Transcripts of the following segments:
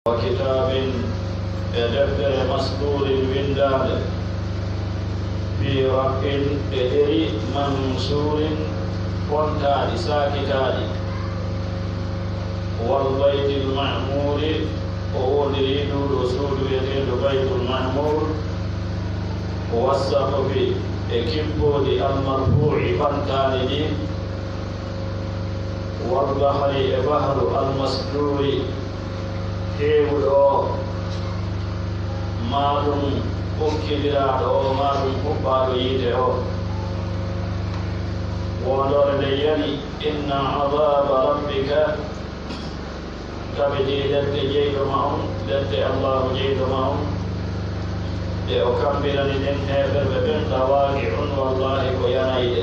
وكتاب دفتر مسطور ونداد في رق إدري منصور فونتاد ساكتاد والبيت المعمور وهو دريد الرسول يتيد بيت المعمور والسقف إكبود المرفوع فانتاد والبحر بحر المسجور heewuɗo maɗum hukkidiraɗo o maɗum huɓɓaɗo yiite o wondore nde yani inna adaba rabbika kabiti ledde jeyɗoma on ledde allahu jeyɗoma on e o kambirani ɗen heɓerɓe ɓen lawaki on wallahi ko yanayde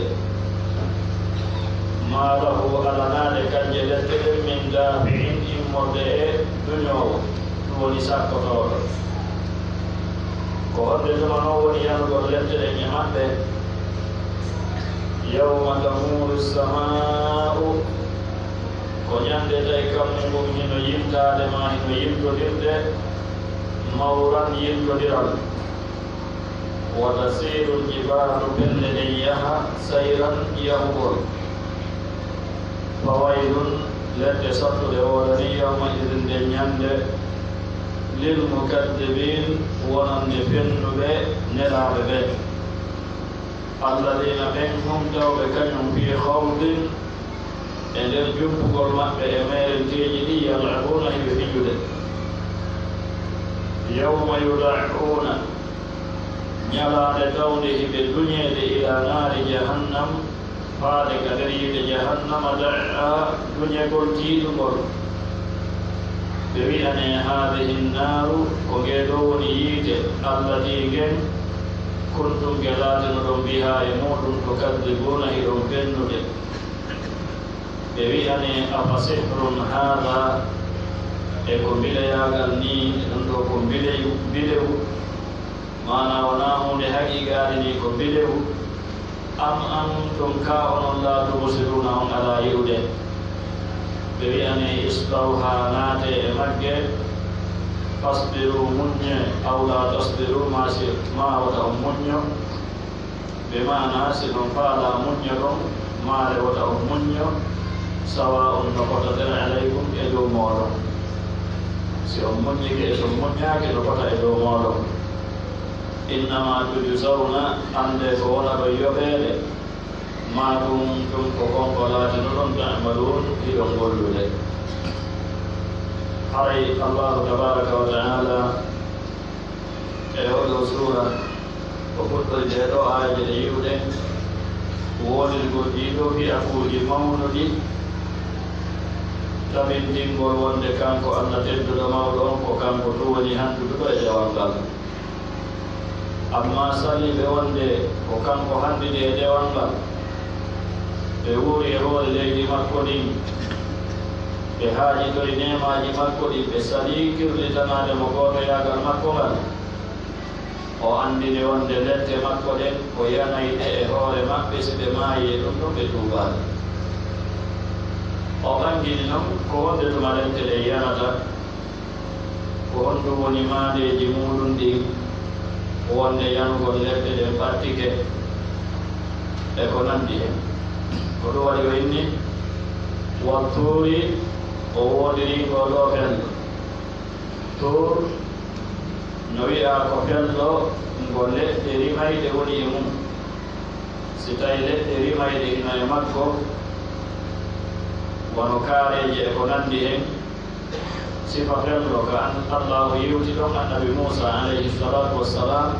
malahu alanade kanje ledde ɗen min dafi'in immorde e duñowo ɗum woni sakkotoɗo ko honde dumano woni yanugol ledde ɗen e maɓɓe yawma tamuru sama'u ko ñande tawi kammu ngum hino yimtade ma hino yimtodirde mawran yimtodiral wa tasiru ljibalu pelle ɗen yaha sayran yahugol fawaylun ledde sattude oɗoni yawma idin nde ñande lil mukaddibin wonande fennuɓe nelaɓe ɓe alladina ɓen hum tawɓe kañum fi hawdin e nder jumpugol maɓɓe e merenteji ɗi yalabuna hiɓe fijude yawma yudauna ñalande tawde hiɓe duñede ila naari jahannam faade ka nder yiide jahannama daa duñegol tiiɗugol ɓe wi'ane hadihi nnaru ko ngeeɗo woni yiite allati gen kuntum gelatino ɗon mbiha e muɗum to kadibuna hiɗon fennude ɓe wi'ane afa sihrun hada e ko mbileyagal ni ɗum ɗo ko mbilewu mana wona hunde haqiqade ni ko mbilewu am antum ka onon la tubsiruna on ala yi'ude ɓe wi'ane islawha naate e magge fasbiru muññe aw la tasbiru ma wota on muñño ɓe mana si ɗon faala muñño ɗon maare wota on muñño sawa on no kotaten alaykum e dow moɗon si on muññike e son muññaake no kota e dow moɗon innama tujzawna ande ko wona ɗo yoɓeede ma ɗum ko konko laatino ɗon tamalun hiɗon gollude haray allahu tabaraka wa taala e oɗo sura ko fuɗɗori ɗe ɗo aaje ɗe yiwɗe wonirgol ɗiɗo fi'akuuji mawnuɗi tabintingol wonde kanko allah tedduɗo mawɗo on ko kanko tu woni handuduɗo e dewal ngal amma salliɓe wonde ko kanko handide e dewal ngal ɓe wuuri e hoore leydi makko ɗin ɓe haajitori nemaji makko ɗin ɓe sali kirlitanade mo gooto yagal makko ngal o andide wonde lette makko ɗen ko yanayɗe e hoore maɓɓe si ɓe maayi e ɗum ɗum ɓe tuubaade o ɓangini noon ko wonde tuma lette ɗe yanata ko honɗum woni maadeji muɗum ɗin wonde yanugol ledde ɗen ɓartike e ko nandi hen ko ɗum waɗi o inni wattuuri o woodiri ɗo fello tour no wi'a ko fello ngo leɗɗe rimayɗe woni e mum si tawi leɗɗe rimayɗe hino e makko wono kaareji e ko nandi hen sifa fello ka allahu yewti ɗon annabi moussa alayhi salatu wassalam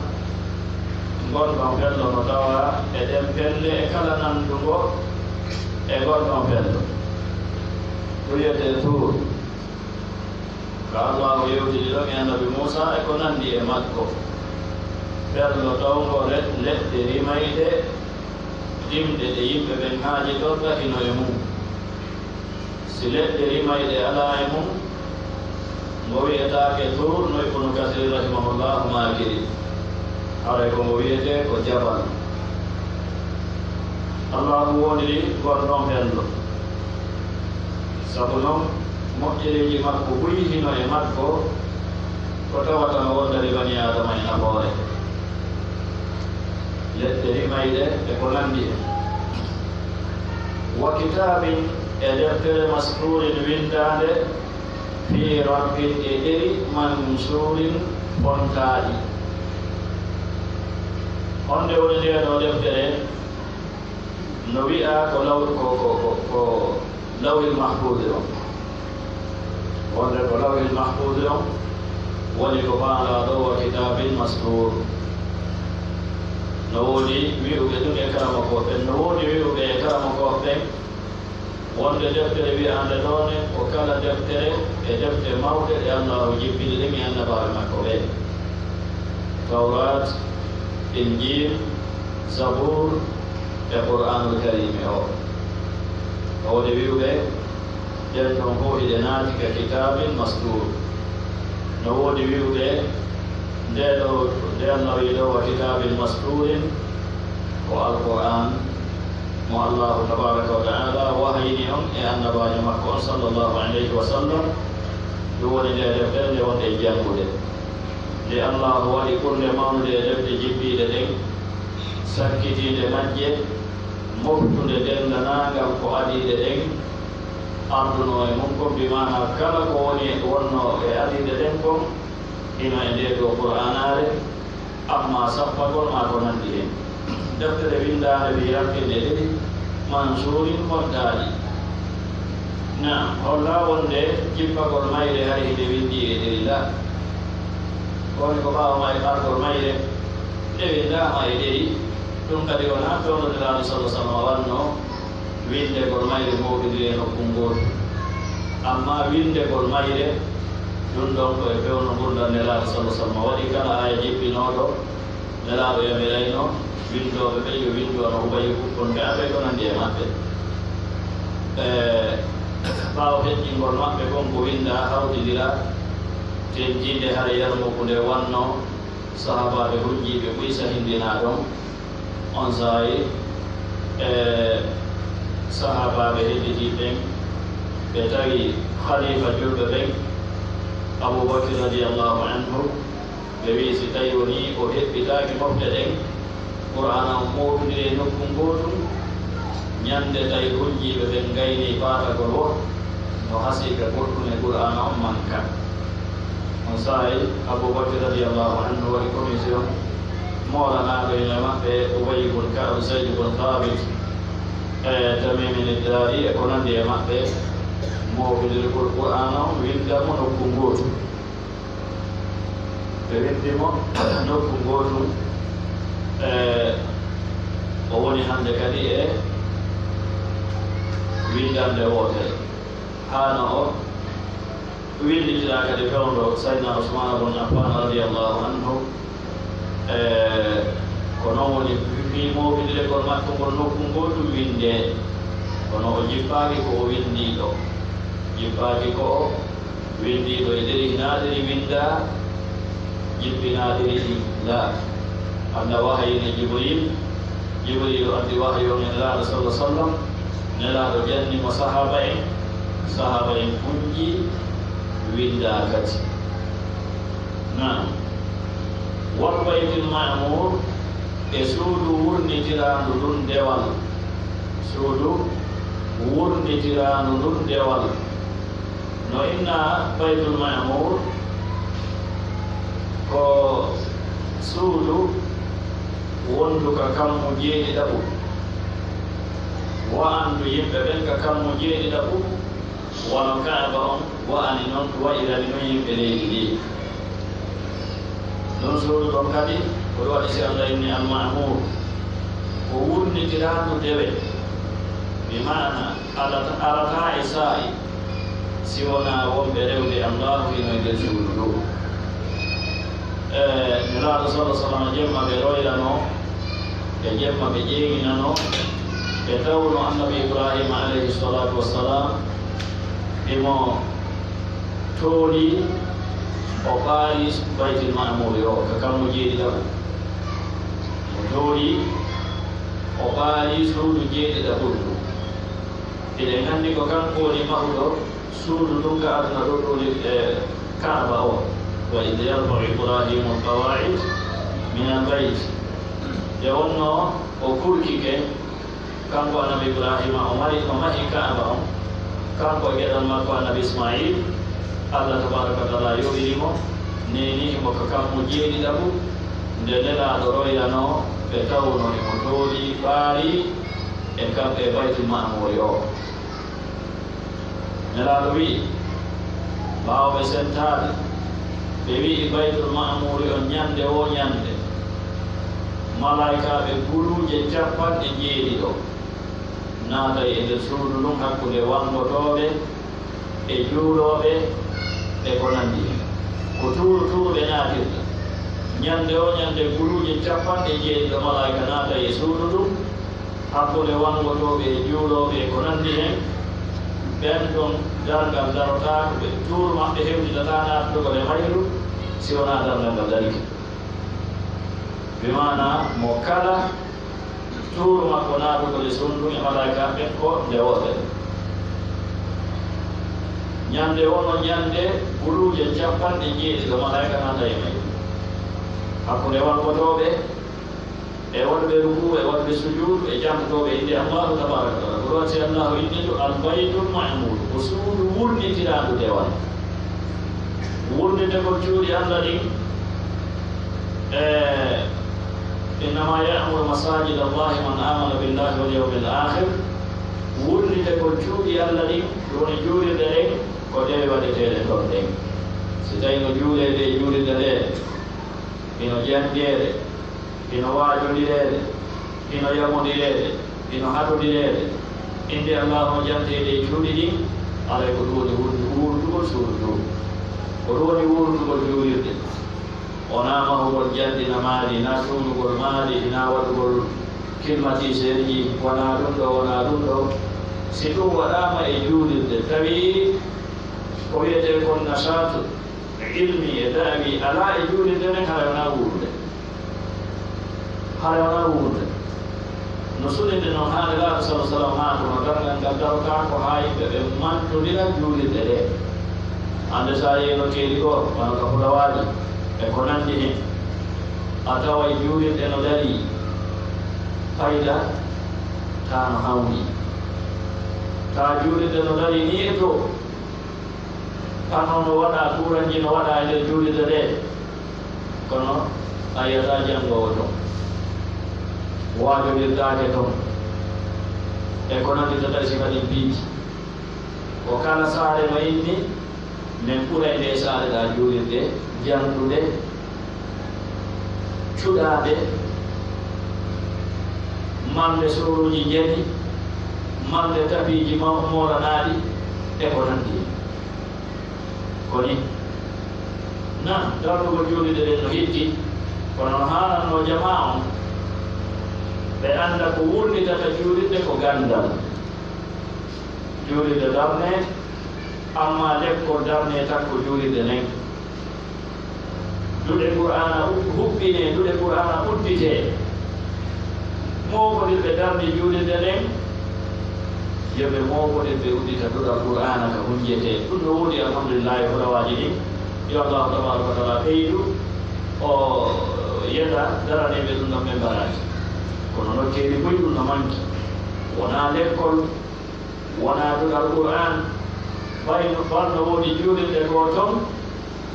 gonɗon fello no tawa e ɗen pelle e kala nandugo e gonɗon fello wiyete tour ka allahu yewtidi ɗon e annabi moussa e ko nandi e makko fello tawngo leɗɗe rimayɗe ɗimɗe ɗe yimɓe ɓen haaji ɗorɗa hino e mum si leɗɗe rimayɗe ala e mum mo wiyetaake tour no ibnu kasir rahimahullahu maakiri haray ko mo wiyete ko jabal allahu woniri gonɗon fello sabu noon moƴƴereji makko ɓuri hino e makko ko tawata no wondari bani adama e nafoore leɗɗe rimayɗe e ko nandi hen wa kitabin e deftere masrurin windande fi rabbin e ɗeri mansurin fontaɗi honde woni ndeɗo deftere no wi'a ko lawhil mahfude on wonde ko lawhil mahfude on woni ko faala ɗo wa kitabin masrur no woodi wi'uɓe ɗum e karama koɓen no woodi wi'uɓe e karama koɓen wonde deftere wi'ande ɗone ko kala deftere e defte mawɗe ɗe allahu jibbini ɗen e annabaɓe makko ɓe tawrat injil zabour e qur'anul karimi o wode wi'uɓe ɗen ɗon fof hiɗe naati ka kitabin masdur no woodi wi'uɓe nde no wiɗo wa kitabin masdurin ko alquran mo allahu tabaraka wa taala wahayini on e annabajo makko on sallllahu alayhi wa sallam ɗum woni nde deftere nde wonde e jangude nde allahu waɗi ɓurde mawnude e defte jibbiɗe ɗen sakkitiinde majje moftude dendanagam ko adiɗe ɗen arduno e mum kon mbimana kala ko woni wonno e adiɗe ɗen kon hino e nde ɗo qur'anare amma sappagol ma ko nandi hen deftere windade wi rabbinde ɗiɗi mansurin fontaɗi nam holla wonde jippagol mayre hay hide windi e ɗeri la woni ko ɓawma e ɓargol mayre nde windama e ɗeri ɗum kadi wona fewnodiraɗo sallam wanno windegol mayre mowɗidiri e nokku ngotu amma windegol mayre ɗum ɗon koye fewno gurdal nelaɗo sallam waɗi kala aya jippinoɗo nelaɗo yamirayno windoɓe ɓe yo windo no ubayi hukkonɓe aɓe ko nandi e maɓɓe ɓaawo heƴƴingol maɓɓe kon ko winda hawtidira tenjinde hara yarmuku nde wanno sahabaɓe hujjiɓe ɓuy sahindina ɗon on saayi sahabaɓe hedditiɓen ɓe tawi khalifa julɓe ɓen aboubacry radiallahu anhu ɓe wi si tawi woni o heɓɓitaki mofte ɗen qur'ana o mowɗidiri nokku gotum ñande tawi hujjiɓe ɓen gayni paatagol wo no hasika goɗɗum e qur'ana on manka on saayi aboubacry radiallahu anhu waɗi commission moolanaɗo ene maɓɓe ubayi bun ka'b sayd bun thabit e tamimine daari e ko nandi e maɓɓe mowɗidirgol qur'ana on windamo nokku gotum ɓe windimo nokku gotum o woni hande kadi e windande wotere hano o winditira kadi fewndo saydna ousmane bun affan radiallahu anhu ko noon woni fi mowɗidiregol makko ngol nokku gotum winde kono o jippaki ko o windiɗo jippaki ko o windiɗo e ɗeri hinaɗeri winda jippinaɗeri la anda wahayine jibril o addi wahayo e nelaɗo sallam nelaɗo ƴannimo sahaba en puƴƴi winda kadi nam wal baytil ma'mur e suudu wurnitirandu ɗum dewal no inna baytul ma'mur ko suudu wonduka kammu jeeɗiɗaɓu wa'andu yimɓe ɓen ka kammu jeeɗiɗaɓu wono kaaba on wa'ani noon wa'irani noon yimɓe leydi ndi ɗon suudu ɗon kadi koɗo waɗi si allah inni almamur ko wurnitirandu dewe mi mana alata e saa'i si wona wonɓe rewde allahu ino e nder suudu ɗo nelaɗo sallam jemma ɓe royrano e jemma ɓe ƴeeŋinano ɓe tawno annabi ibrahima alayhi salatu wassalam imo tooli o ɓaari baytil mamuri o ka kammo jeeɗiɗaɓu o tooli o ɓaari suudu jeeɗiɗaɓu إذا عندك كان قولي مهدو سود دونك أدنى رجل كعبة وإذ يرفع إبراهيم القواعد من البيت يوم وكلك كان قول النبي إبراهيم عمري ومهي كعبة كان قول جدا ما قول النبي إسماعيل الله تبارك وتعالى يوبيرمو نيني مكاكام مجيني دابو دللا دروي لانو بتاو نوني مطولي باري إنكام بيت المأمور يو نلالوي باو بسنتاد بيبي بيت المأمور يو نياندي و نياندي ملايكا بقولو جنجابات نجيري دو ناتا إذا سودو لون حقو دي وانغو توبي إجولو بي إكوناندي كتور بناتي ñande o ñande guluuje capanɗe jeeɗiɗo malaika naata e suudu ɗum hakkude wangotoɓe e juuloɓe e ko nandi hen ɓen ɗon dargal darotako ɓe tuur maɓɓe hewtitata naatuɗo e mayru si wona dargal ngal dariki bimana mo kala tuur makko naatuɗo e sundum e malaika ɓen ko nde woɓe ñande wono ñande guluuje capanɗe jeeɗiɗo malaika naata e mayru hakkude wangotoɓe e wonɓe ruku e wonɓe sujud e jamtoɓe inde allahu tabaraka wa taala ko wati allahu innitu albaytul mamur ko suudu wurnitiraɗu dewal wurnide ko cuuɗi allah ɗin innama yamuru masajid allahi man amana billahi wal yawmil akhir wurnide ko cuuɗi allah ɗin woni juulirde ɗen ko ɗewe waɗeteɗe toon ɗen si tawi no juulede e juulirde nde ino jandeede ino waajodirede ino yamodirede ino haɗodirede inde allah no jantede e cuuɗi ɗin alay ko ɗuwoni wuurdugol suurdugol ko ɗuwoni wuurdugol juulirde wona mahugol jandina maari na suudugol maari na waɗugol climatiseur ji wona ɗum ɗo wona ɗum ɗo si ɗum waɗama e juulirde tawi ko wiyete kon nasatu ilmi e daawi ala e juulirde nden hara wona wuurde hara wona wuurde no sunide noon haade laaɗo sala sallam haa kono dargal ngal darota ko haa yimɓe ɓe mantodira juulirde ɗe hande sa yeeno keeri goo wano ka fulawaaji e ko nanndi hen a tawa e juulirɗe no dari fayda ta no hawni ta juulirde no dari ni e to panono waɗa kuranji no waɗa e nder juulirde ɗe kono a yiyata janngowo toon waajodirdaake toon e ko nandi tata si kadi biiji ko kala saare no inni min ɓura e nde saare ɗa juulirde janndude cuɗaade mande soruji jeni mande tabiiji moranaaɗi e ko nandi koni nan darnugo juulirde ɗen no hitti kono no haalanno jama on ɓe annda ko wurnitata juulirde ko gandal juulirde darne amma lekkol darne tan ko juulirde nen duɗe qur'ana huɓɓine duɗe qur'ana uddite mogoɗirɓe darde juulirde nen yoɓe mogoɗirɓe uddita duɗal qur'ana ka hunjete ɗum ɗo woodi alhamdulillahi fulawaji ɗin yo allahu tabaraka wa taala ɓeydu o yeda daraneɓe ɗum ɗon ɓe mbaraji kono nokkeeri boyi ɗum no manki wona lekkol wona duɗal qur'an bayno balno woodi juulirde ko toon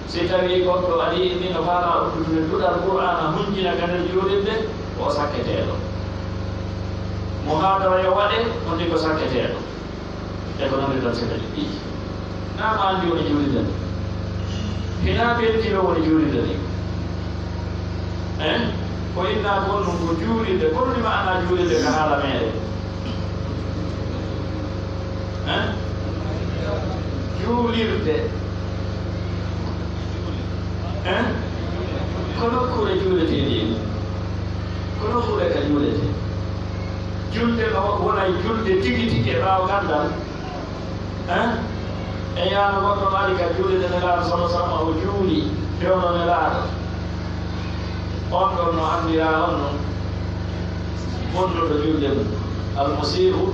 si tawi goɗɗo aɗi inni no faala uddutude duɗal qur'ana hunjina ka nder juulirde o sakketeɗo mo haadara yo waɗe on ndi ko sakketeɗo e ko nandi tan seɗa ɗiɗɗiji nama anndi woni juulirde nde hina ɓentino woni juulirde ni ko inna gonɗum ko juulirde kono ɗima ana juulirde ka haala meɗen juulirde ko nokkure juuleteɗi ko nokkure ka juulete julde wonay julde tigi tigi e ɓaawa gandal e yaano goɗɗo waɗi ka juulide nelaaɗo sala sallam o juuli fewno nelaaɗo on ɗon no anndira on noon bonnuɗo julde mum almusihu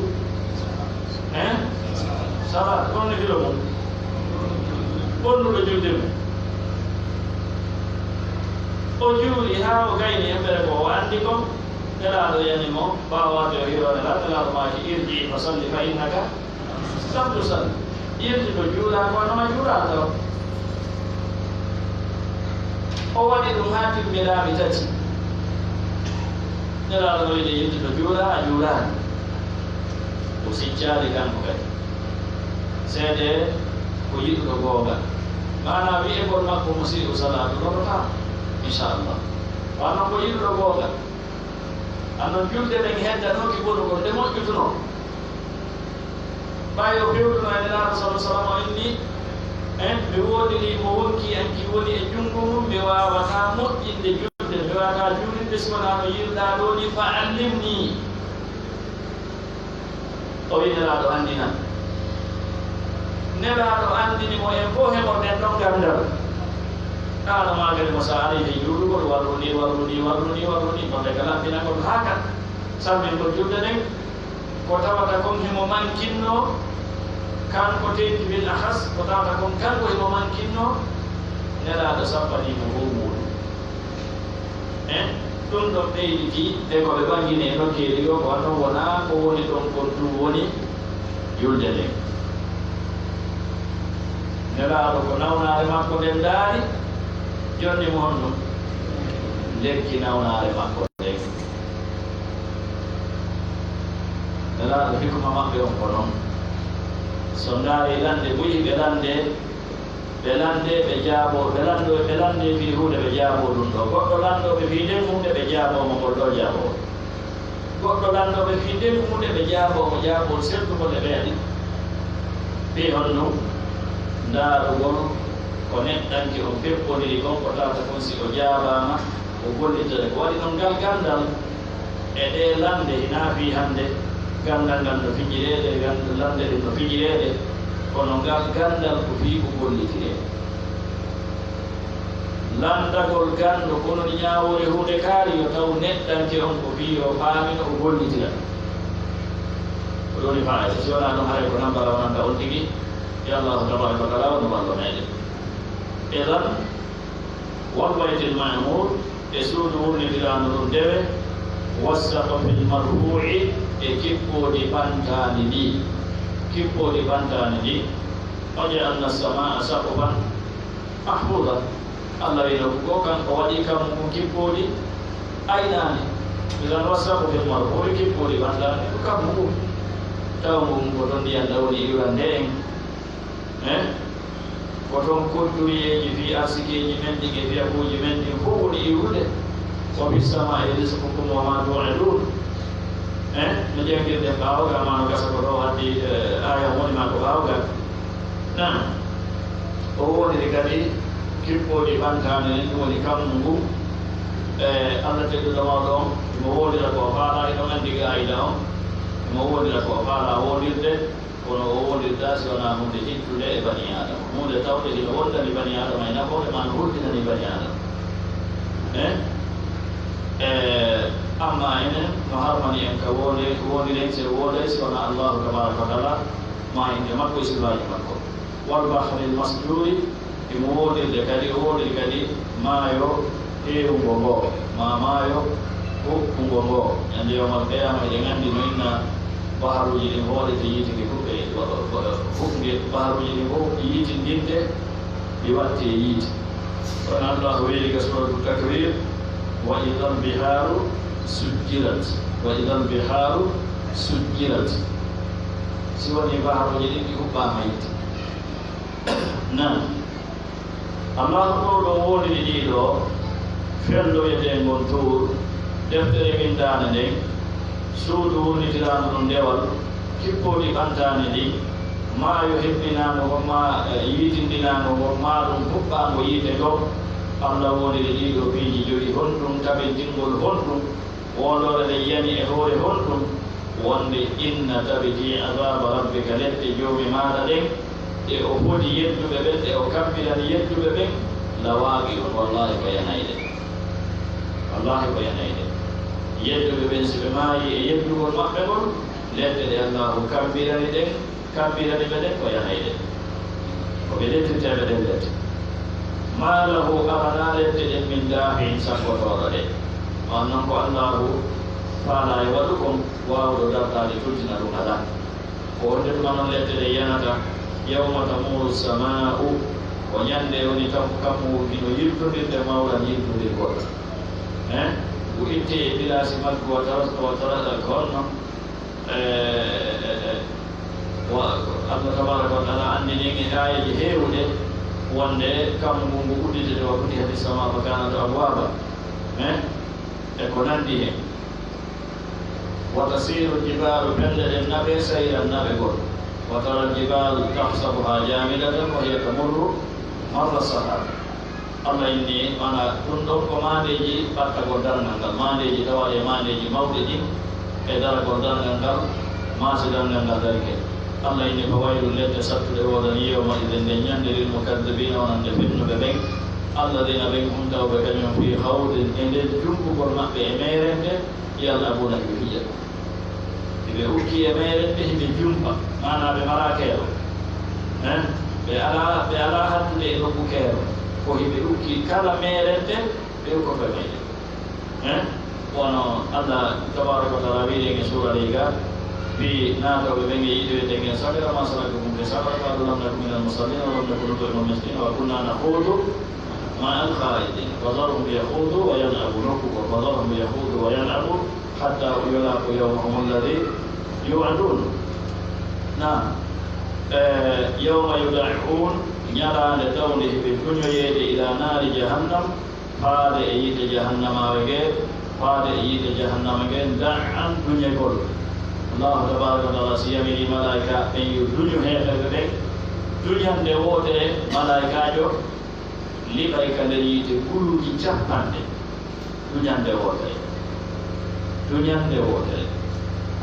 salat kon ne filo mum bonnuɗo julde mum o juuli ha o gayni embere ko o andi kon nelaɗo yanimo ɓawade o hironela nelaɗo maki irji fa salli fa innaka lam tusalli irji to juula ko noma juula taw o waɗi ɗum ha timmiɗaɓe tati nelaɗo no yiɗe irji to juula a juulani o siccali kanko kadi seede ko yiɗuɗo googa mana wiyegol makko musiɗo salatu lorota inchallah wano ko yiɗuɗo googa annon julde ɗen heddanoki bonugol nde moƴƴutuno ɓay o fewtuno e nelaɗo sa sallam o inni mi woɗiri mo wonki anki woni e junngo mum mi wawata moƴƴinde julde mi wawata juulinde si wona no yiɗuɗa ɗo ni fa allimni o wi nelaɗo andina nelaɗo andini mo en fof heɓo nden ɗon gandal ɗaɗo magani mo sa ari he juulugol walluni nonde ka lampinagol ha kan salmingol julde nden ko tawata kon himo mankinno kanko tenti bil ahas ko tawata kon kanko himo mankinno nelaɗo sappanimo ho muɗum ɗum ɗon ɓeyditi e ko ɓe ɓangini e nokkeeli o ko anno wona ko woni ɗon kon ɗum woni julde nden nelaɗo ko nawnare makko nden daari jonni mo honno lekki nawnare makko nden nelaɗo hikma maɓɓe on ko noon so ndaari lande ɓuyi ɓe lande ɓe jaabo ɓe lande fi hunde ɓe jaabo ɗum ɗo goɗɗo landoɓe fi nden hunde ɓe jaabomo ngol ɗo jaabo goɗɗo landoɓe fi nden hunde ɓe jaabomo jaabol seddugol e ɓeeɗi fi honno ndaarugol ko neɗɗanke o feɓɓoniri kon ko tawata kon si o jaabama o gollitore ko waɗi noon ngal gandal e ɗe lande hina fi hande gandal ngal no fijireede lande ɗin no fijireede kono ngal gandal ko fii ko gollitire landagol gando kono ni ñaawore hunde kaari yo taw neɗɗanke on ko fii o faamino o gollitira ko ɗoni faayda si wona ɗum haray ko nambara wonanta on tigi ya allahu tabaraka wa taala wono wallo meɗen idan wal baytil mamur e suudu wurnitiraano ɗum ndewe wassaqa fil marfu'i e kippooɗi ɓantani ɗi oje anna samaa saqfan mahfuda allah wino ko kanko waɗi kam ko kippooɗi aynani idan wassaqu fil marfu'i kippooɗi ɓantani ko kam ngu taw ngu ko ɗon ndiyan ɗawni iwande en ko toon kodduriyeji fi arsikeji men ɗi e fiyakuji men ɗin fof woni iwrude wa fi samai rizqukum wa ma tu'adun no jangirɗen ɓaawga ma no gasa ko ɗo waddi aya wonima ko ɓaawga nan o woniri kadi kippooɗi ɓantane nen ɗum woni kammu ngu allah teɗɗuɗo mawɗo on mo wonira ko faala e ɗon andi gayida on mo wonira ko faala wonirde kono o wonirda si wona hunde hittude e bani adama hunde tawde hino wondani bani adama e nafoore ma no hurtinani bani adama amma enen no harmani en ka woniren se woode si wona allahu tabaraka wa taala ma inde makko e sifaji makko wal bahri l masjuri imo wonirde kadi o woniri kadi maayo heewugo ngo ma maayo hokkugo ngo ñande yowmal qiyama eɗen anndi no inna baharuji ɗin hoolete yiitike fof e hufge baharuji ɗin fof yiitindinde ɗi watte yiite on allahu weeli ka suratu takwir wa ida albiharu sujjirat si woni baharuji ɗin ɗi huɓɓama yiite nan allahu ɗo ɗo woniri ɗiɗo felloyete ngon tour deftere windande nden suudu wurnitirano ɗum ndewal kippooɗi ɓantane ɗi maayo heɓɓinango ngo ma yiitindinango ngo ma ɗum huɓɓango yiite ngo allah woniri ɗiɗo piiji joyi honɗum taɓintingol honɗum wondore nde yani e hoore honɗum wonde inna tabiti azaba rabbika leɗɗe joomi maɗa ɗen e o foti yettuɓe ɓen e o kabbirani yettuɓe ɓen lawaaɓi on wallahi ko yanayde yettuɓe ɓen so ɓe maayi e yettugol maɓɓe ngol lette ɗe allahu kabbirani ɗen kabbirani ɓe ɗen o yahay ɗen o ɓe lettirteɓe ɗen lette ma lahu amana lette ɗen min dafin sakkotoɗo ɗe on noon ko allahu faala e waɗu kon wawɗo dartade tultina ɗum ala ko wonde tuma noon lette ɗe yanata yawma tamuru sama'u o ñande woni kammu ino yirtodirde mawɗan yirtodir goɗɗo o itti e bilasi maggo wa taraɗa ko honno allah tabaraka wa taala andinin e ayeji heewɗe wonde kammu ngu ngu udditede wa fudi hadi sama fa kanat abwaba e ko nandi hen wa tasiru jibalu pelle ɗen naɓe sayran naɓe goɗɗo wa tara jibalu tahsabuha jamidatan wa hiya tamurru marra sahab allah inni mana ɗum ɗon ko mandeji ɓattagol darngal ngal mandeji tawa e mandeji mawɗe ɗin e daragol darngal ngal masidangal ngal darike allah inni ko waylu ledde sattude wodani yewma iden nde ñande lil mukadibina wonande fennuɓe ɓen alladina ɓen umtawɓe kañum fi hawdin e nder jumbugol maɓɓe e merende yalabuna ɓe fiya ɓe ukki e merende hiɓe jumpa mana ɓe mara keero ɓe ala hattude e nokku keero ko hiɓe ukki kala merende ɓe ukkoɓe meɗen wono allah tabaraka wa taala wiɗen e sura leyga fi naatoɓe ɓen e yiɗoyde ngen sabira ma salakakum fi sabra qalu lam naku min almusallina wa lam naku nut'imu almiskina wa kunna nahudu ma alkhaidin wa zarhum yahudu wa yal'abu nokkuko wa zarhum yahudu wa yal'abu hatta yulaqu yawmahum alladhi yu'adun nam yawma yud'un ñalande tawde ɓe duñoyeede ila naari jahannam faade e yiite jahannamawe ge faade e yiite jahannama gen da'an duñegol allahu tabaraka wa taala si yamiri malaika ɓen yo duñu heeɓeɓe ɓen duñande wootere malaikajo liɓay ka nder yiite guluji capanɗe duñande wootere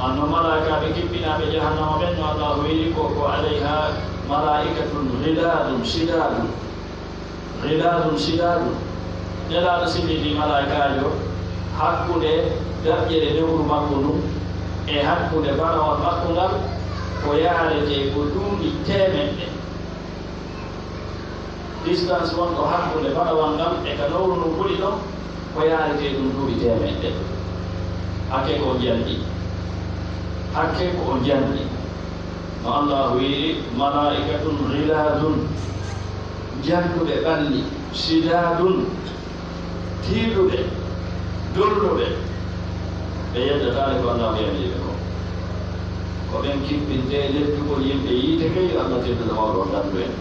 anno malaikaɓe kippinaɓe jahannama ɓen no allahu wiiri ko alayha malaikatun ghiladun shidadun nelaɗo silliti malaikajo hakkude daƴƴere lewru makko ndum e hakkude barawal makko ngal ko yaarete ko duuɓi temeɗɗe distance wonɗo hakkude barawal ngal e ka lowru ndu ɓuri ɗon ko yaarete ɗum duuɓi temeɗɗe hakke ko o janɗi no allah wiiri malaikatun ghiladun janduɓe ɓalli shidadun tiiɗuɓe dolluɓe ɓe yeddatare ko allah wiyaniɓe ko ɓen kippinte lettugol yimɓe yiite kay allah teddude mawɗo dandu en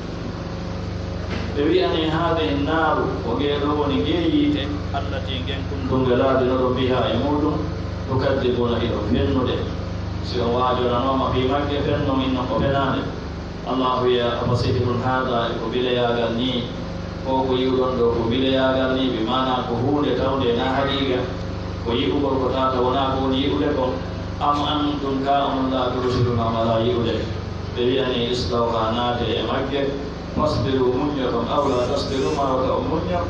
ɓe wiyani hadihi naaru ko ngeeɗo woni ngee yiite allati ngen kuntunge laadinoɗo mbiha e muɗum tukaddibuna hiɗo fennude si on waajoranoma fi magge fenno min non ko fenade allah wiya afasihirun hada ko bileyagal ni ko yiwɗon ɗo ko bileyagal ni ɓe mana ko huunde tawde na haqiqa ko yiɓugol ko tata wona ko woni yiɓude kon am antum ka on la tursiluna mala yiɓude ɓe wiyani islawha naate e magge fasbiru muñño ton aw la tasbiru mawata o muñño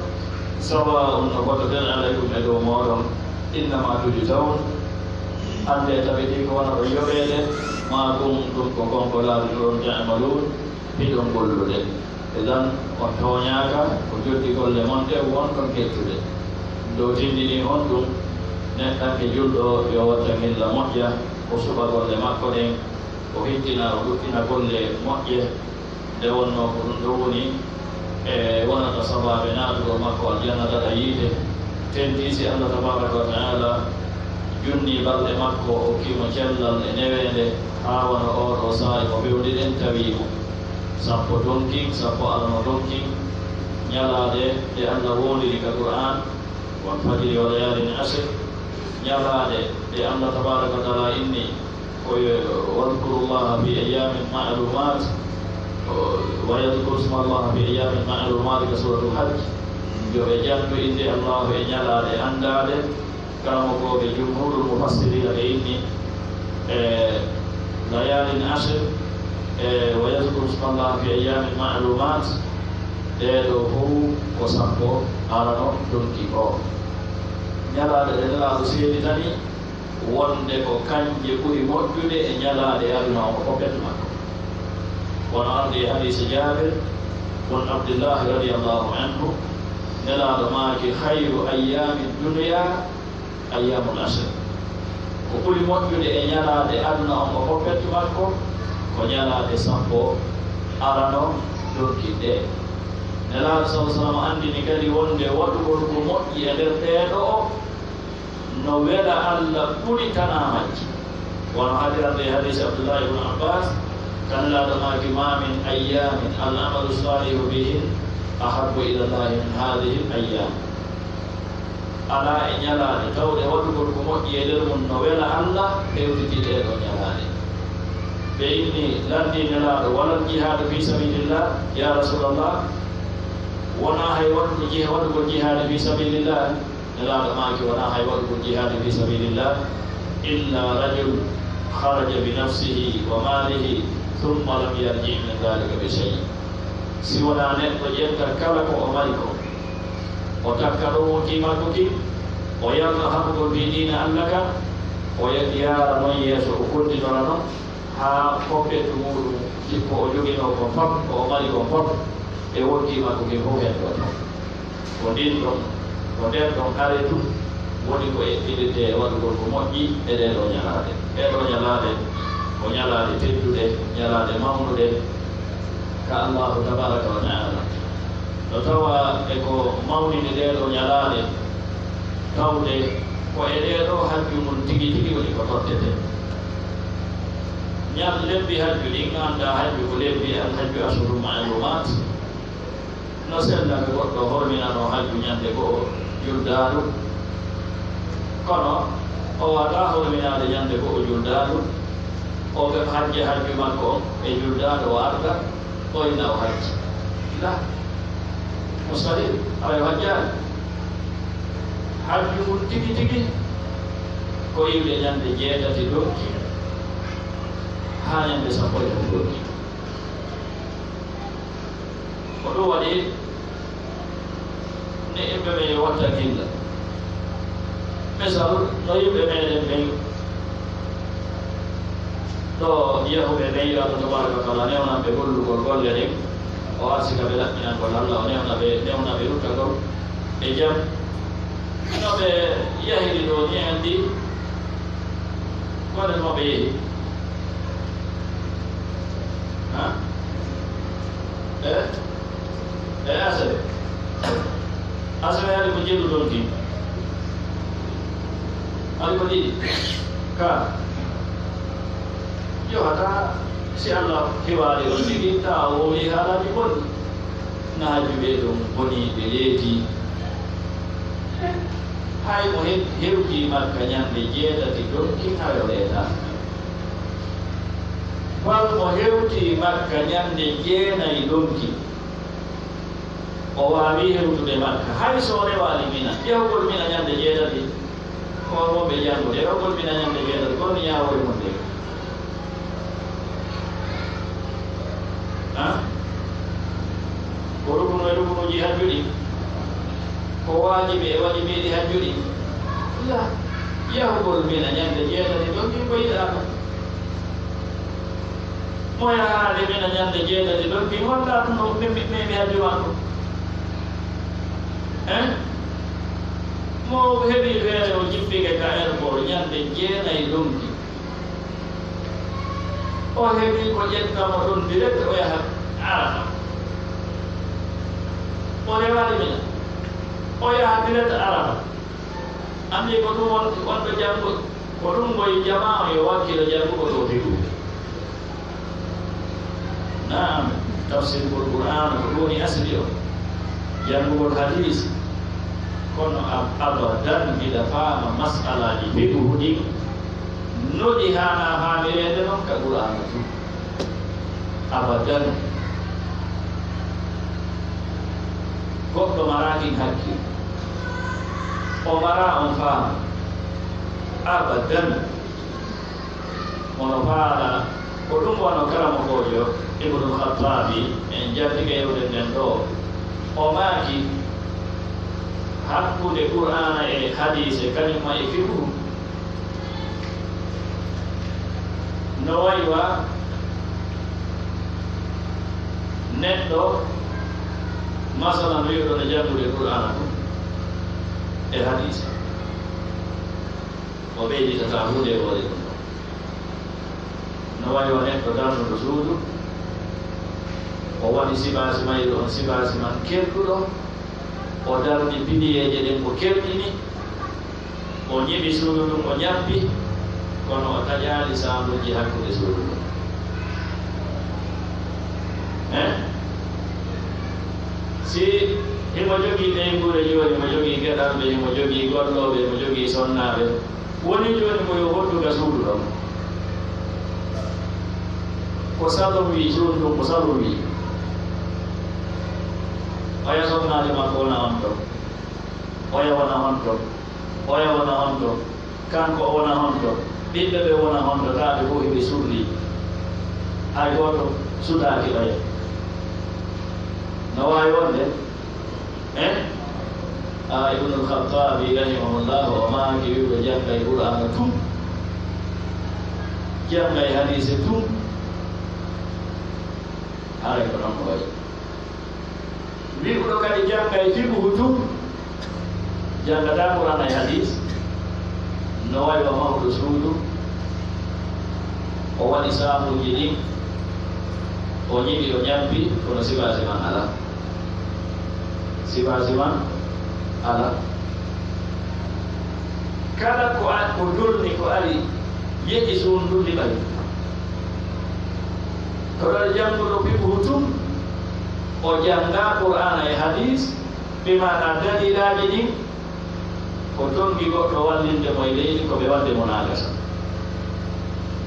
sawa on no gototen alaykum e dow moɗon innama tujzaun hande tabiti ko wona ɗo yoɓede ma kuntum ko konko laabi ɗon ta'malun hiɗon gollude edan on toñaka ko joddi golle mon ɗe wonɗon kettude dow tindini on ɗum neɗɗanke julɗo yo watta hilla moƴƴa o suɓa golle makko ɗen o hittina o ɗuɗɗina golle moƴƴe nde wonno ko ɗum ɗo woni e wonata sabaɓe naatugo makko aljanna tata yiide tentisi allah tabaraka wa taala junni balɗe makko o hokkimo cellal e newende haa wona oɗo saari ko ɓewɗiɗen tawimo sappo donkin sappo alano donkin ñalaade ɗe allah wondiri ka qur'an won fajiri wa layalin asr ñalaade ɗe allah tabaraka wa taala inni koye wadkuru llaha fi ayamin ma'lumat wa yadkuru sma llaha fi ayamin ma'lumat ka suratul hajj yo ɓe jantu inde allahu e ñalaade andaade kala ko ɓe jumhurul mufassirina ɓe inni layalin asr wa yadkuru sma llaha fi ayamin ma'lumat ɗeɗo fof ko sappo arano donki o ñalaade ɗe nelaɗo seedi tani wonde ko kanje ɓuri moƴƴude e ñalaade aduna o foppet makko. wono ardi hadise Jabir won Abdullah radiyallahu anhu nelaaɗo maaki hayru ayyami dunya ayyamul asr, ko ɓuri moƴƴude e ñalaade aduna on o foppet makko ko ñalaade sappo arano dokkiɗe. nelaaɗo sallallahu alaihi wasallam andini kadi wonde waɗugol ko moƴƴi e nder ɗeeɗo o no wela Allah ɓuri tana majji. wono hadirande hadise Abdullah ibn Abbas kanelaaɗo maaki ma min ayyamin al amalu salihu bihin ahabbu ila llahi min hadihi l ayyam. ala e ñalaade tawde waɗugol ko moƴƴi e nder mum no wela Allah hewtiti ɗeɗo ñalaade. ɓe inni landi nelaaɗo walal jihadu fi sabilillah ya rasulallah, wona hay waɗugol jihadu fi sabilillah. nelaaɗo maaki wona hay waɗugol jihadu fi sabilillah illa rajul kharaja bi nafsihi wa malihi thumma lam yarji min dhalika bi shay. si wona neɗɗo ƴetta kala ko o mari ko o takka ɗo wotimakko ki o yalno haɓugol fi diina Allah ka o yaara noon yeeso o kontinora noon haa foppettu muɗum jippo o jogino ko fop ko o mari ko fop e wottimakko ki fof hen ɗo ko ndin ɗon ko nden ɗon aretu woni ko eɗɗiɗete waɗugol ko moƴƴi e ɗeɗo ñalaade. ɗeɗo ñalaade ko ñalaade tedduɗe, ñalaade mawnuɗe ka Allahu tabaraka wa taala. no tawa e ko mawnide ɗeɗo ñalaade tawde ko e ɗeɗo hajju mum tigi tigi woni ko tottete. lebbi hajju ɗin anda hajju ko lebbi al hajju ashhurun ma'lumat. no sellaɓe goɗɗo horminano hajju ñande goo juldaɗu, kono o wata horminade ñande goo juldaɗu, o ɓe hajje hajju makko e juldaɗo o arta o inna o hajji la mustahil aɗa hajjani. hajju mum tigi tigi ko iwde ñande jeetati dokki ha ñande sappo e tati dokki. ko ɗum waɗi ne yimɓe ɓe watta gilla. misal no yimɓe meɗen ɓen ɗo yahuɓe ɓen yo Allah tabaraka wa taala newnanɓe gollugol golle ɗen o arsika ɓe laɓɓinangol Allah o newnaɓe ruttagol e jam. no ɓe yahiri ɗo ni andi gonen mo ɓe yehi asabe ari ko jellu ɗon ki ari ko ɗiɗi ka yo hata si Allah hewaari on tigi ta o woni haalaji bonni na hajju ɓe ɗon boni ɓe leeti hay mo hewti Makka ñande jeetati donki hayo leeta. wal mo hewti Makka ñande jeenayi donki o waawi hewtude Makka hay so rewaali Mina. yahugol Mina ñande jeetati ko wonɓe jangude yahugol Mina ñande jeetati kono ñaawori mon de ko rukuno e rukunuji hajjuɗi ko waajibi e wajibiɗi hajjuɗi la yahugol Mina ñande jeetati donki ko yiɗaako mo yahaade Mina ñande jeetati donki walla ɗum no memi hajju makko mo heɓi feere o jippike ka airport ñande jeenayi donki o heɓi ko ƴettamo ɗon direct o yaha Arafa o rewaade Mina o yaha direct Arafa. andi ko ɗum wonɗo janngo ko ɗum ngoye jama yo wakkilo janngugo ɗo hiɗu. naam tafsirul Qur'an ko ɗoni asli o janngugol hadis kono abadan ida faama mas'alaji fiqhuɗi noɗi hana haamirede noon ka Qur'an tu abadan. goɗɗo marakin hakkil o mara on faama abadan mono faala ko ɗum wono karamo kojo Ibnul Khattabi en jattiga yewde nden ɗo o maaki hakkude Qur'ana e hadise kañumma e fiqhu no waywa neɗɗo masalan wi'uɗo no janngude qur'ana fu e hadisa o ɓeyditata hunde e hoore ɗum no waywa neɗɗo darnuɗo suudu o waɗi sibasi mayɗo on sibasi man kerɗuɗo o darni piɗiyeje ɗen ko kerɗini o ñiɓi suudu ɗum o ñabbi kono o taƴali sambuji hakkude suudu ɗum si himo jogii ɗeygure jooni mo jogii geɗalɓe himo jogii golloɓe mo jogii sonnaɓe woni jooni mo yo hodduga suudu ɗon ko salum wi suudu ɗum ko salum wi oya sonnaade makko wona on to oya wona on to oya wona on to kanko o wona on to ɓiɓɓe ɓe wona on to taaɓe fof heɓe surli hay gooto sudaaki oya no waawi wonde ibnul khattabi rahimahullah o maaki wiɓe janngay qur'ana tum janngay hadise tum haray ko noon no wayi wi'uɗo kadi janngay fiqhu tum janngata qur'ana e hadis no wayi o mawɗo suudu o waɗi saabuji ɗin o ñiɓi o ñabbi kono sibasi man ala sibasi man ala kala ko dolni ko ari yeƴi suun dulli ɓayi koɗo jannguɗo fiqhu tum o jannga qur'ana e hadis ɓimana dalilaji ɗin ko tongi goɗɗo wallinde mo e leydi ko ɓe wadde mo nagasa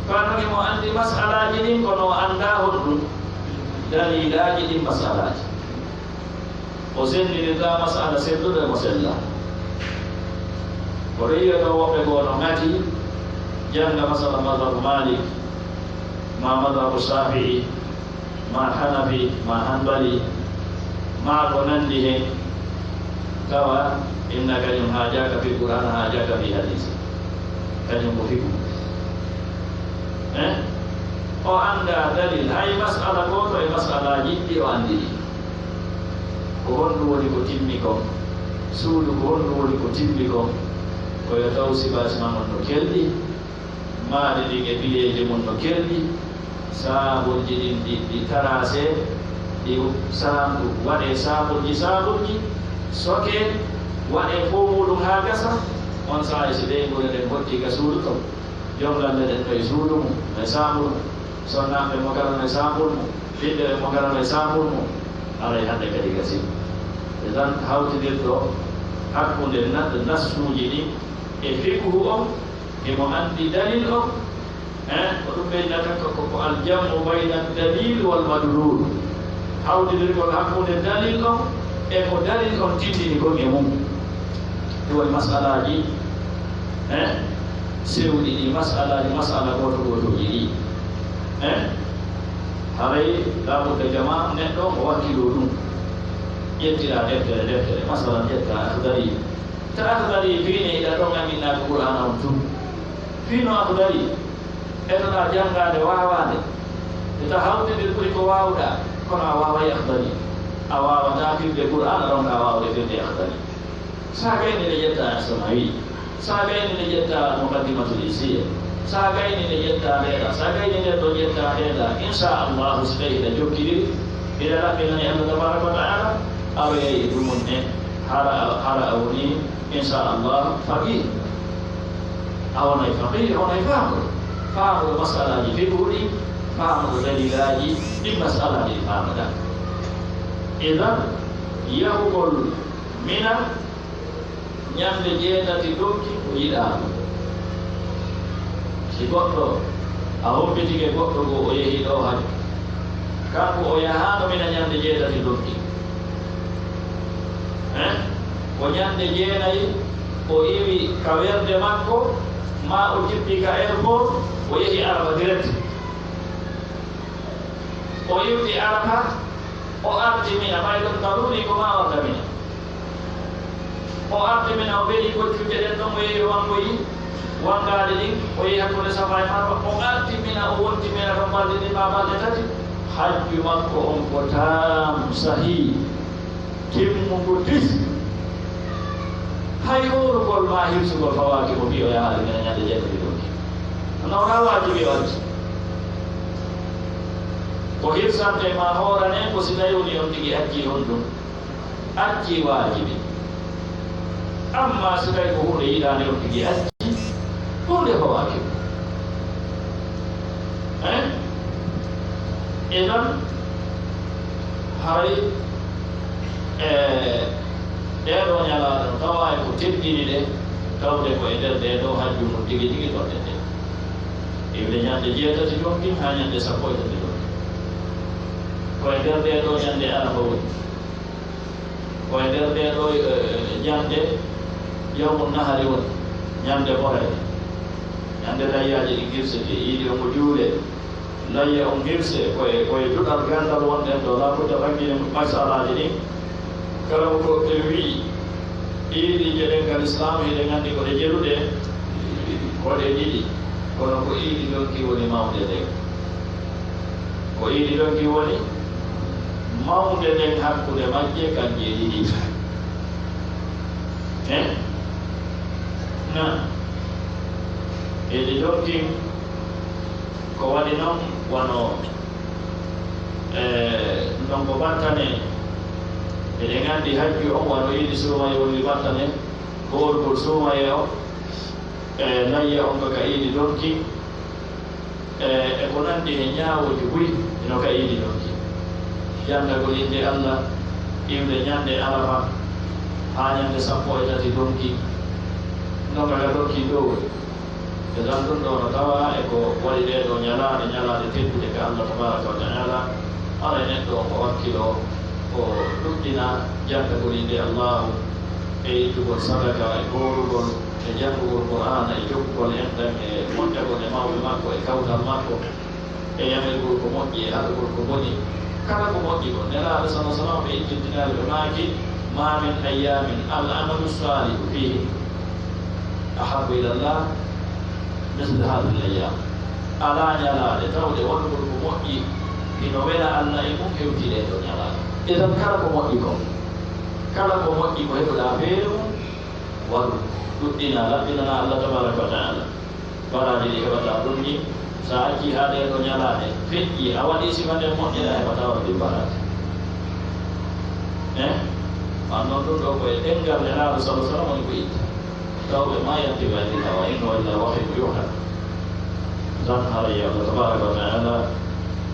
kono imo anndi masalaji ɗin kono o annda honɗum dalilaji ɗin masalaji o sendinirta masala seddude mo sella o rewiyoto woɓɓe goo no ngati jannga masala madhabu malik ma madhabu shafii ma hanafi ma hanbali ma ko nandi hen tawa inna kañum haajaka fi qur'ana haajaka fi hadise kañum ko fiku o annda dalil hay masala goto e masalaji ɗi o anndiri ko honɗum woni ko timmi kon suudu ko honɗum woni ko timmi kon koyo taw sibasi man on no kelɗi maaɗe ɗin e biyeje mum no kelɗi saabuji ɗin ɗi tarase ɗi sabu waɗe saabuji soke waɗe fof muɗum ha gasa on saaha so ɓeygure ɗen gotti ga suudu to jongalle ɗen ɗo e suudu mum e saambul mum sonnaɓe mo garano e saambul mum ɓiɓɓe mo garano e saambul mum aray hannde kadi gasi e tan hawtidirɗo hakkunde nassuji ɗin e fiqhu on emo anndi dalil on ko ɗum ɓeynata ko aljamu bayna dalil wal madlul hawtidirgol hakkunde dalil on e ko dalil on tindini kon e mum ɗi woni masalaji sewɗi ɗi masala gotoji ɗi haray labudde jama neɗɗo o wakkilo ɗum ƴettira deftere masalan ƴetta akhdari ta akhdari fiine iɗa ɗon aminnaɓe qur'ana on tum fiino akhdari etoɗa janngade wawade eta hawtidir ɓuri ko wawɗa kono a waway akhdari a wawata firde qur'ana ɗon ka wawde firde akhdari sa gayni nde ƴetta asamawi sa gayni nde ƴetta muqaddimatul isiya sa gayni nde ƴetta heeɗa sa gayni nden ɗo ƴetta heeɗa inchallahu so tawi ɗa jokkidiri ɓiɗa ɗaɓɓinani allah tabaraka wa taala awayeyi ɗumum ne hara a woni inchallah faqih a wonay faqih a wonay faamuɗo masalaji fiqhuɗi faamuɗo dalilaji ɗin masalaji ɗi faamaɗa idan yahugol mina ñamde jeetati dokki ko yiɗaama si goɗɗo a hombitike goɗɗo go o yehi ɗo hade kanko o yahaano mina ñamde jeetati dokki ko ñamde jeenayi o iwi ka werde makko ma o jippi ka airport o yehi araba direct o iwti araba o arti mina may ɗum daruri ko ma warda mina o arti mina o weɗi koccude ɗen ɗon o yehi wanko yi wangaade ɗin o yehi hakkude safa e marwa o artimina o wontimina ɗon balɗe ɗi ma balɗe tati hajju makko on ko tam sahih timmugo dis hay horugol ma hirsugol fawaki mo mbi o yahaade mine ñande jeetati ɗoki nawna waajibi o arti ko hirsante ma hoorane ko si tawi woni on tigi acci on ɗum acci waajibi amma si tawi ko hunde yiɗande on tigi acci hunde fawaki idan hay ɗeɗo ñalaɗo tawa ko teddini ɗe tawde ko e nder ɗe ɗo hajju mum tigi tigi ɗonɗe ɗe iwde ñande jeetati ɗonki ha ñande sappo e tati ɗonki ko e nder ɗe ɗo ñande arafa woni ko e nder ɗe ɗo ñande yawmu nahari woni ñande ɓorede ñande layyaji ɗi girsete yiiɗi omo juuɗe layya on girse koye duɗal gandal wonɗen ɗo labudda ɓaggine masalaji ɗin kala ko ɓe wii iiɗije ɗengal islam hiɗe nganndi ko ɗe jeɗuɗe koɗe ɗiɗi kono ko iiɗi ɗonki woni mawde nden ko iiɗi ɗonki woni mawde nden hakkude majje kanje ɗiɗi na iiɗi ɗonki ko waɗi noon wono non ko battane eɗen anndi hajju on wano yiɗi suumaye woni battane goolgol suumaye o layya on ko ka iidi donki e ko nanndi e ñaawoji buy ino ka iidi donki janndagol inde allah iwde ñande arafa haa ñande sappo e tati donki noga ka donki dow e dan ɗum ɗo no tawa e ko waɗi ɗeɗo ñalaaɗe teddude ka allah tabaraka wa taala ala e neɗɗo o ko wakkilo ko ɗuɗɗina janndagol inde allahu e ittugol sadaka e goorugol e janngugol qur'ana e jokkugol enɗan e moƴƴagol e mawɓe makko e kawtal makko e yamirgol ko moƴƴi e haɗugol ko boni kala ko moƴƴi ko nelaaɗo sala sallam ɓe ittintinaɓe ɓe maaki ma min ayamin al amalu salihu fihi ahabu ila llah misle hadihi l ayam ala ñalaaɗe tawde wonugol ko moƴƴi ino wela allah e mum hewtiɗe ɗo ñalaaɗe idan kala ko moƴƴi ko heɓuɗa feere mum waɗu ɗuɗɗina laɓɓinana allah tabaraka wa taala baraji ɗi heɓata ɗum ni sa acci ha ɗe ɗo ñalaaɗe feƴƴi a waɗi sima nden moƴƴina heɓata waɗi baraji an noon ɗum ɗo koye ɗengal nelaaɗo sala sallam woni ko itta tawɓe ma yantiɓe andi hawa in wa illa wahyu yuha tan haray allah tabaraka wa taala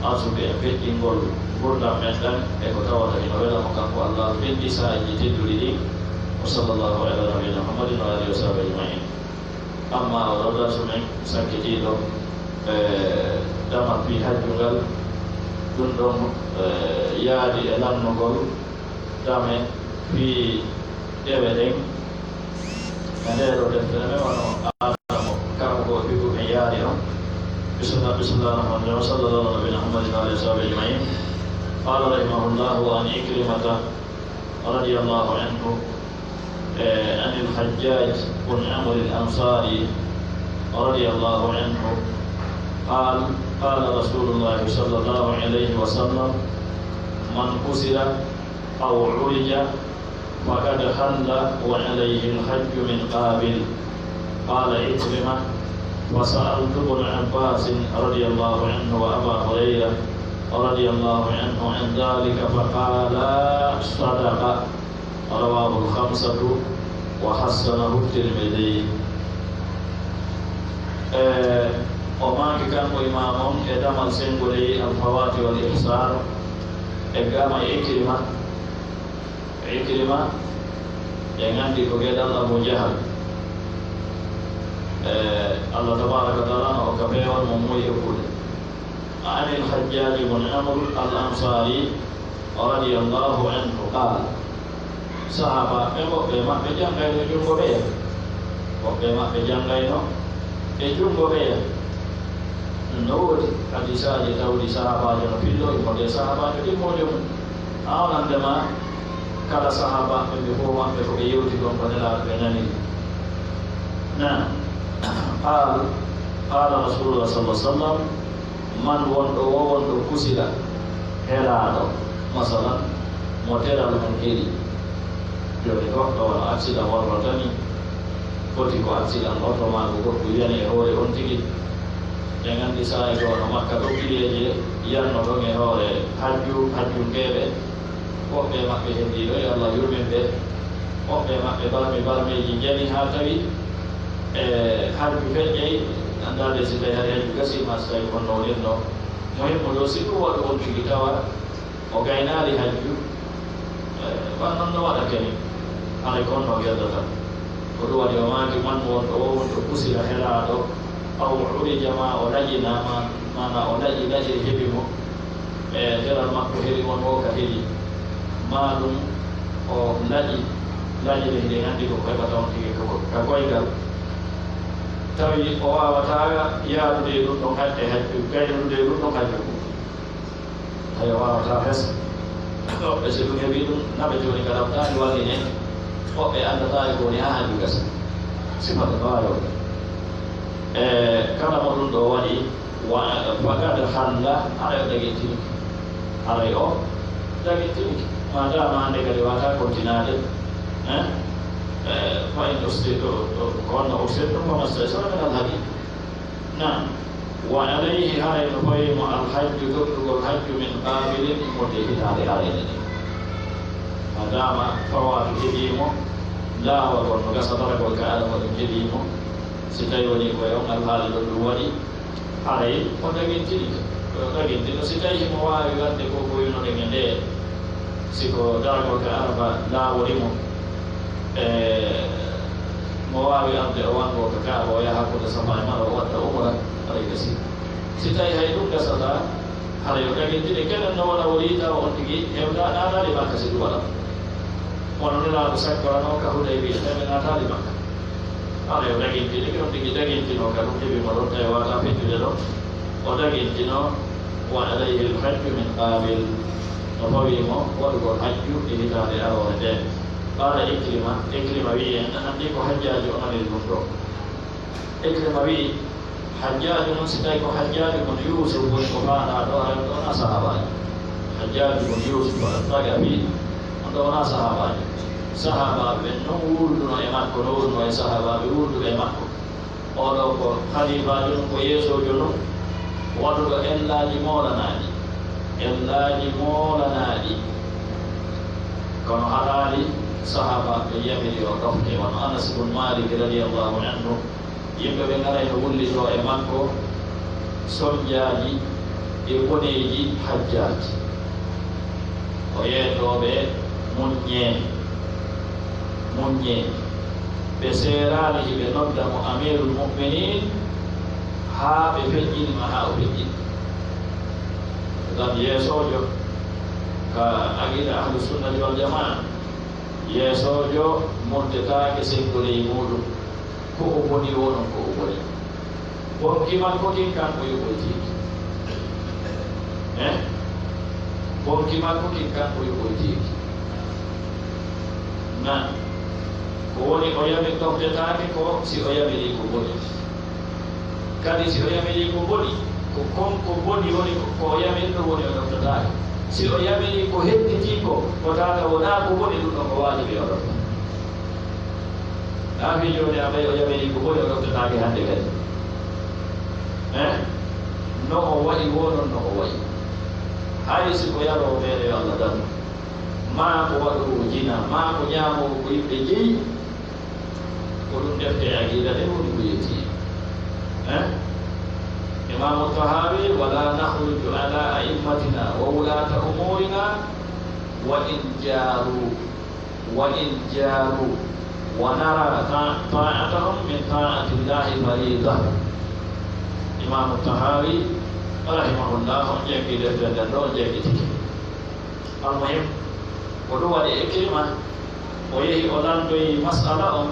asuɓe e feƴƴingol gurdam men ɗan e ko tawata ino welamo kanko allah ɓenndi saaji tedduɗi ɗi wa sallllahu ala nabina muhammadin wa alihi wa sahbi ajmain amma o rawdatu men sankitiɗo damal fi hajjungal ɗum ɗon yaadi e lannugol dame fi ɗeɓe ɗen e ndeɗo deftere men wano adamo kanko figu ɓe yaadi on bismillah rahmani rahim sallallahu ala nabina muhammadin wa alihi wa sahbi ajmain قال رحمه الله عن إكرمة رضي الله عنه عن الحجاج بن عمرو الأنصاري رضي الله عنه قال قال رسول الله صلى الله عليه وسلم من كسر أو عرج فقد حل وعليه الحج من قابل قال إكرمة وسألت ابن عباس رضي الله عنه وأبا هريرة رضي الله عنه عن ذلك فقال صدق رواه الخمسة وحسنه الترمذي وما كان إمام إدام السنغولي الفوات والإحسان إقام إكرمة ينادي كجدال أبو جهل الله تبارك وتعالى وكبير مموي يقول عن الحجاج بن عمرو الأنصاري رضي الله عنه قال صحابة بما بجانغاي جونغو بيه بما بجانغاي نو جونغو بيه نور حديثا يتاودي صحابة جنو فيلو يقول صحابة جدي موجم عندما كلا صحابة بيقوم بيقوم يوتي كون بدلا بيناني نعم قال رسول الله صلى الله عليه وسلم من وندو كسلا هلالو مثلا موتيرا المنكري joni goɗɗo wona accident wonno tani foti ko accident oto ma ko goɗɗo wiyani e hoore on tigi ɓe nganndi sahay goo no makka ɗo kileje yiyanno ɗon e hoore hajjunkeɓe woɓɓe maɓɓe heddiɗo e Allah yurmin ɓe woɓɓe maɓɓe balmeji jani ha tawi e hajju feƴƴey andade si tawi hari hajju gasima so tawi konno ɗinɗo muhimmo ɗo si ɗum waɗo on tigi tawa o gaynaali hajju wan non no waɗa keni haray konno geddata ko ɗum waɗi o maaki man wonɗo o wonɗo kusira helaɗo aw urija ma o ɗaƴinama mana o ɗaƴi heɓi mo e teral makko heɗi won o ka heɗi ma ɗum o laƴire hiɗe anndi ko heɓata on tigi ka koygal tawi o wawata yaadude ɗum ɗon hadde hajju gaynude ɗum ɗon hajju tawi o wawata hes woɓɓe so ɗum heɓi ɗum naɓe joni kadam tani walline woɓɓe anndata e kowoni ha hajju gasa sifata no wawi wonde e kala mo ɗum ɗo waɗi fagade halla haray o daguintiniki haray o daguintiniki madama hande kadi wata continuade fa in ustirɗo ko wonno ustirɗum famasta sawmen alhaadi nam wa alayhi haray no fawimo alhajju goɗɗugol hajju min qabilin wonde hitande arayne ni madama fawatu heeɗimo laawol wonno gasataragol ka adama ɗum heeɗimo si tawi woni koye on alhaali ɗon ɗum waɗi haray o daguintino si tawi himo wawi wadde ko boynoɗen e nde siko daragol ka araba laaworimo mo wawi arde o wango ko kaaba o yaha hakkude sama e mara o wadda umra aray gasi si tawi hay ɗum gasata haray o daguintini kenen no wona o riita on tigi hewda naatali makka si ɗum waɗa wono nelaɗo sakkorano ka Hudaybiya tawi ɓe naatali makka haray o daguintini ko ɗum tigi daguintino ka ɗum heɓimo ɗon tawi wata feccude ɗon o daguintino wa alayhi lhajju min qabil no fawimo waɗugol hajju e hitande arore nde قال إكرمة وي أنني حجاج أمر المنطق إكرمة وي حجاج من ستايك حجاج من يوسف والقرآن أدونا صحابان حجاج من يوسف والطاقة بي أدونا صحابان صحابة من نور دون إمامك نور وصحابة بيور دون إمامك أولوك خليفة جنوك ويسو جنوك ودوك إلا جمولا نادي كانوا حلالي sahaba ɓe yamiri o ɗofte wono Anas bun Malik radiallahu anhu yimɓe ɓe garay no wullito e makko soñjaji e boneji hajjaji o yeetoɓe muññe ɓe seerani hiɓe nodda mo amirul muminin haa ɓe feƴƴinima haa o feƴƴini gam yeesojo ka aqida ahlu sunnati wal jamaa yeesojo moddetake seggoley muɗum ko o boni wonon ko o boni bonkiman kotin kanko yoɓoytiki bonkiman kotin kanko yoɓoytiki na ko woni o yami toftetake ko si o yamiri ko boni kadi si o yamiri ko boni ko konko boni woni ko o yamirɗo woni o toftetake si o yamiri ko hedditi ko tata wona ko boni ɗum ɗon ko wajibi o ɗofta nafi joni a ɓay o yamiri ko boni o ɗoftetake hande kadi no o waɗi wonon no o waɗi hay si ko yaro meɗe yo Allah dan ma ko waɗowo jina ma ko ñamowo ko yimɓe jeeyi ko ɗum defte aqida ɗe woni ko yetti إمام الطهاوي ولا نخرج على أئمتنا وولاة أمورنا وإن جاروا ونرى طاعتهم من طاعة الله فريضة إمام الطهاوي رحمه الله جاكي دفتر جاكي تكي المهم ودوا لإكرمة ويهي أولان مسألة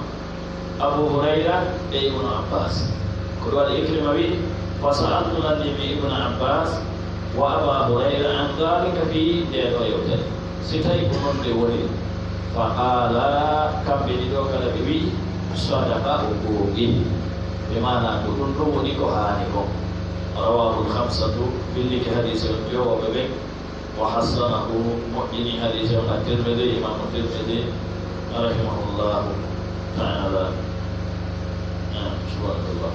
أبو هريرة ابن عباس ودوا لإكرمة بي فسألت النبي ابن عباس وأبا هريرة عن ذلك في دير ويوتر ستيكون لولي فقال كم بدوك لبي صدق أبوه bimana dudun rumu ni ko hani ko rawahu al-khamsatu billi hadis yo bebe wa hasanahu mu'ini hadis at-Tirmidzi Imam at-Tirmidzi rahimahullah ta'ala. Subhanallah.